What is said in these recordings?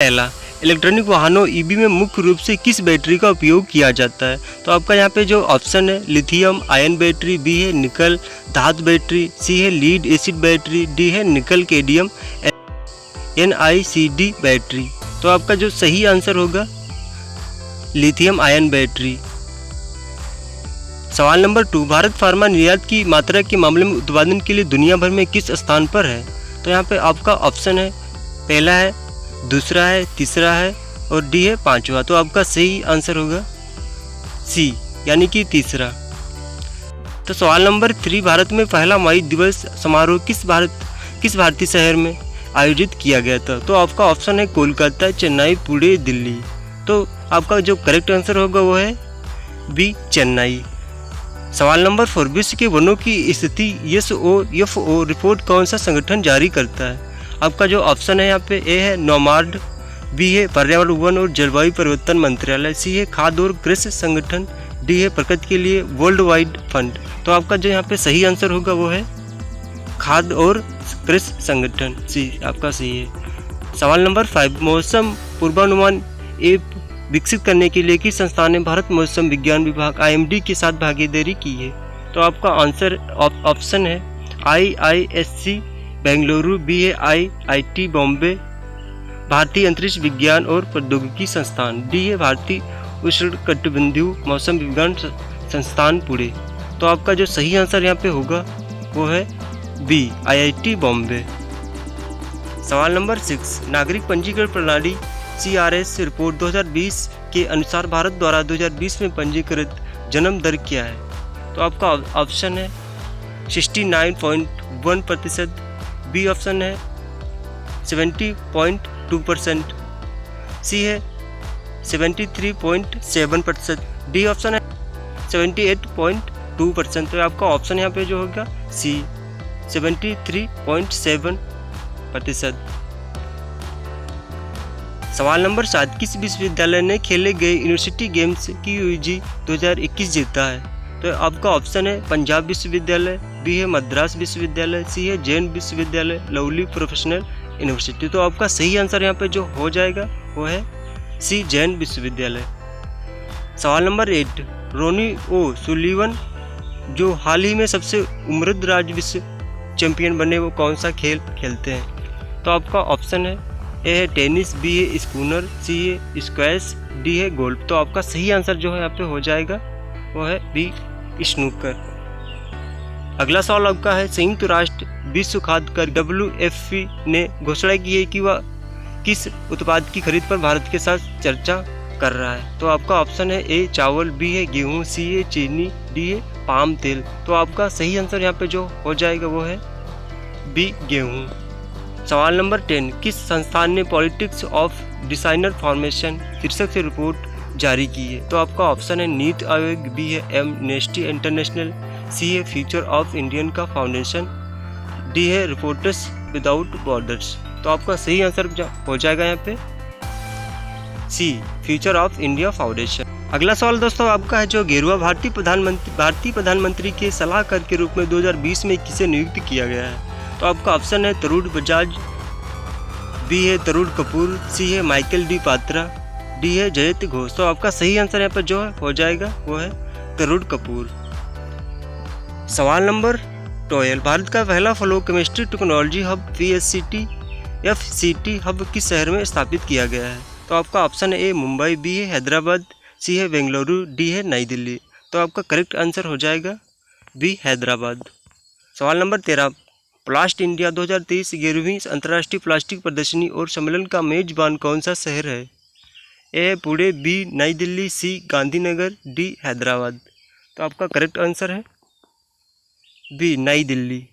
पहला, इलेक्ट्रॉनिक वाहनों ईवी में मुख्य रूप से किस बैटरी का उपयोग किया जाता है? तो आपका यहाँ पे जो ऑप्शन है लिथियम आयन बैटरी, बी है निकल धातु बैटरी, सी है लीड एसिड बैटरी, डी है निकल कैडमियम NiCd बैटरी। तो आपका जो सही आंसर होगा लिथियम आयन बैटरी। सवाल नंबर 2, भारत फार्मा निर्यात की मात्रा के मामले में उत्पादन के लिए दुनिया भर में किस स्थान पर है? तो यहाँ पे आपका ऑप्शन है पहला है, दूसरा है, तीसरा है और डी है पांचवा। तो आपका सही आंसर होगा सी यानी कि तीसरा। तो सवाल नंबर 3, भारत में पहला मई दिवस समारोह किस भारतीय शहर में आयोजित किया गया था? तो आपका ऑप्शन है कोलकाता, चेन्नई, पुणे, दिल्ली। तो आपका जो करेक्ट आंसर होगा वो है बी चेन्नई। सवाल नंबर 4, विश्व के वनों की स्थिति SOFO रिपोर्ट कौन सा संगठन जारी करता है? आपका जो ऑप्शन है यहाँ पे ए है नॉमार्ड, बी है पर्यावरण वन और जलवायु परिवर्तन मंत्रालय, सी है खाद्य और कृषि संगठन, डी है प्रकृति के लिए वर्ल्ड वाइड फंड। तो आपका जो यहाँ पे सही आंसर होगा वो है खाद्य और कृषि संगठन, सी आपका सही है। सवाल नंबर 5, मौसम पूर्वानुमान ऐप विकसित करने के लिए किस संस्थान ने भारत मौसम विज्ञान विभाग IMD के साथ भागीदारी की है? तो आपका आंसर ऑप्शन है IISc बेंगलुरु, बी है IIT बॉम्बे, भारतीय अंतरिक्ष विज्ञान और प्रौद्योगिकी संस्थान, डी है भारतीय उष्णकटिबंधीय मौसम विज्ञान संस्थान पुणे। तो आपका जो सही आंसर यहाँ पे होगा वो है बी IIT बॉम्बे। सवाल नंबर 6, नागरिक पंजीकरण प्रणाली CRS रिपोर्ट 2020 के अनुसार भारत द्वारा 2020 में पंजीकृत जन्म दर क्या है? तो आपका ऑप्शन है 69.1%, बी ऑप्शन है 70.2%, सी है 73.7%, डी ऑप्शन है 78.2%। तो आपका ऑप्शन यहाँ पे जो होगा सी 73.7%। सवाल नंबर 7, किस विश्वविद्यालय ने खेले गए यूनिवर्सिटी गेम्स की UG 2021 जीता है? तो आपका ऑप्शन है पंजाब विश्वविद्यालय, बी है मद्रास विश्वविद्यालय, सी है जैन विश्वविद्यालय, लवली प्रोफेशनल यूनिवर्सिटी। तो आपका सही आंसर यहाँ पे जो हो जाएगा वो है सी जैन विश्वविद्यालय। सवाल नंबर 8, रोनी ओ सुलीवन जो हाल ही में सबसे उम्रदराज विश्व चैंपियन बने वो कौन सा खेल खेलते हैं? तो आपका ऑप्शन है ए है टेनिस, बी है स्कूनर, सी है स्क्वैश, डी है गोल्फ। तो आपका सही आंसर जो है यहाँ पे हो जाएगा वो है बी स्नूकर। अगला सवाल आपका है, संयुक्त राष्ट्र विश्व खाद्य कर WFP ने घोषणा की है कि वह किस उत्पाद की खरीद पर भारत के साथ चर्चा कर रहा है? तो आपका ऑप्शन है ए चावल, बी है गेहूँ, सी है चीनी, डी है पाम तेल। तो आपका सही आंसर यहाँ पे जो हो जाएगा वो है बी गेहूँ। सवाल नंबर 10, किस संस्थान ने पॉलिटिक्स ऑफ डिजाइनर फॉर्मेशन शीर्षक से रिपोर्ट जारी की है? तो आपका ऑप्शन है नीति आयोग, बी है एमनेस्टी इंटरनेशनल, सी है फ्यूचर ऑफ इंडियन का फाउंडेशन, डी है रिपोर्टर्स विदाउट बॉर्डर्स। तो आपका सही आंसर हो जाएगा यहाँ पे सी फ्यूचर ऑफ इंडिया फाउंडेशन। अगला सवाल दोस्तों आपका है, जो गेरुआ भारतीय प्रधानमंत्री के सलाहकार के रूप में 2020 में किसे नियुक्त किया गया है? तो आपका ऑप्शन है तरुण बजाज, बी है तरुण कपूर, सी है माइकल डी पात्रा, डी है जयंत घोष। तो आपका सही आंसर यहाँ पर जो है हो जाएगा वो है तरुण कपूर। सवाल नंबर 12, भारत का पहला flow chemistry technology hub FCT hub किस शहर में स्थापित किया गया है? तो आपका ऑप्शन है ए मुंबई, बी है हैदराबाद, सी है बेंगलुरु, डी है नई दिल्ली। तो आपका करेक्ट आंसर हो जाएगा बी हैदराबाद। सवाल नंबर 13, प्लास्ट इंडिया 2023 11वीं अंतर्राष्ट्रीय प्लास्टिक प्रदर्शनी और सम्मेलन का मेजबान कौन सा शहर है? ए पुणे, बी नई दिल्ली, सी गांधीनगर, डी हैदराबाद। तो आपका करेक्ट आंसर है बी नई दिल्ली।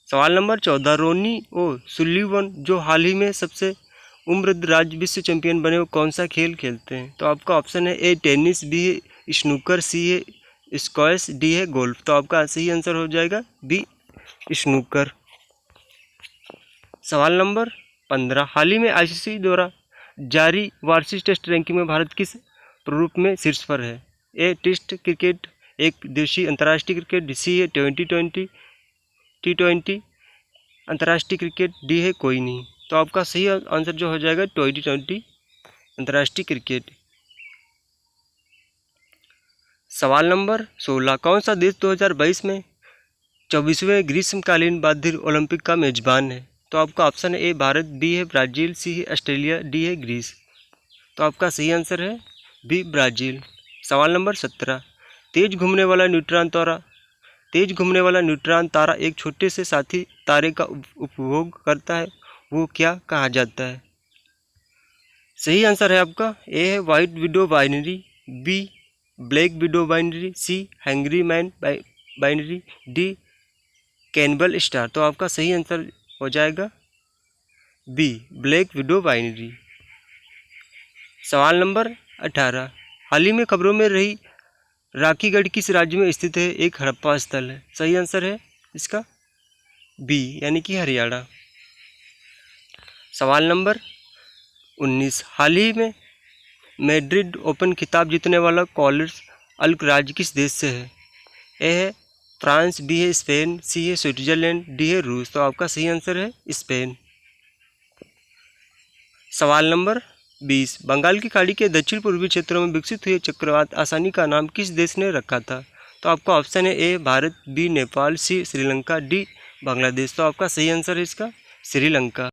सवाल नंबर 14, रोनी ओ सुलीवन जो हाल ही में सबसे उम्रदराज विश्व चैंपियन बने वो कौन सा खेल खेलते हैं? तो आपका ऑप्शन है ए टेनिस, बी है स्नूकर, सी है स्क्वैश, डी है गोल्फ। तो आपका सही आंसर हो जाएगा बी स्नूकर। सवाल नंबर 15, हाल ही में ICC द्वारा जारी वार्षिक टेस्ट रैंकिंग में भारत किस प्रारूप में शीर्ष पर है? ए टेस्ट क्रिकेट, एक दिवसीय अंतर्राष्ट्रीय क्रिकेट, सी है T20 अंतर्राष्ट्रीय क्रिकेट, डी है कोई नहीं। तो आपका सही आंसर जो हो जाएगा T20 अंतर्राष्ट्रीय क्रिकेट। सवाल नंबर 16, कौन सा देश 2022 में 24वें ग्रीष्मकालीन बौद्ध ओलंपिक का मेजबान है? तो आपका ऑप्शन है ए भारत, बी है ब्राज़ील, सी है ऑस्ट्रेलिया, डी है ग्रीस। तो आपका सही आंसर है बी ब्राज़ील। सवाल नंबर 17, तेज घूमने वाला न्यूट्रॉन तारा एक छोटे से साथी तारे का उपभोग करता है, वो क्या कहा जाता है? सही आंसर है आपका ए है white widow binary, B black widow binary, C hungry man binary, D cannibal star. तो आपका सही आंसर हो जाएगा बी ब्लैक विडो बाइनरी। सवाल नंबर 18, हाल ही में खबरों में रही राखीगढ़ किस राज्य में स्थित है? एक हड़प्पा स्थल है। सही आंसर है इसका बी यानी कि हरियाणा। सवाल नंबर 19, हाल ही में मैड्रिड ओपन खिताब जीतने वाला कार्लोस अल्कराज किस देश से है? ए है फ्रांस, बी है स्पेन, सी है स्विट्जरलैंड, डी है रूस। तो आपका सही आंसर है स्पेन। सवाल नंबर 20, बंगाल की खाड़ी के दक्षिण पूर्वी क्षेत्रों में विकसित हुए चक्रवात आसानी का नाम किस देश ने रखा था? तो आपका ऑप्शन है ए भारत, बी नेपाल, सी श्रीलंका, डी बांग्लादेश। तो आपका सही आंसर है इसका श्रीलंका।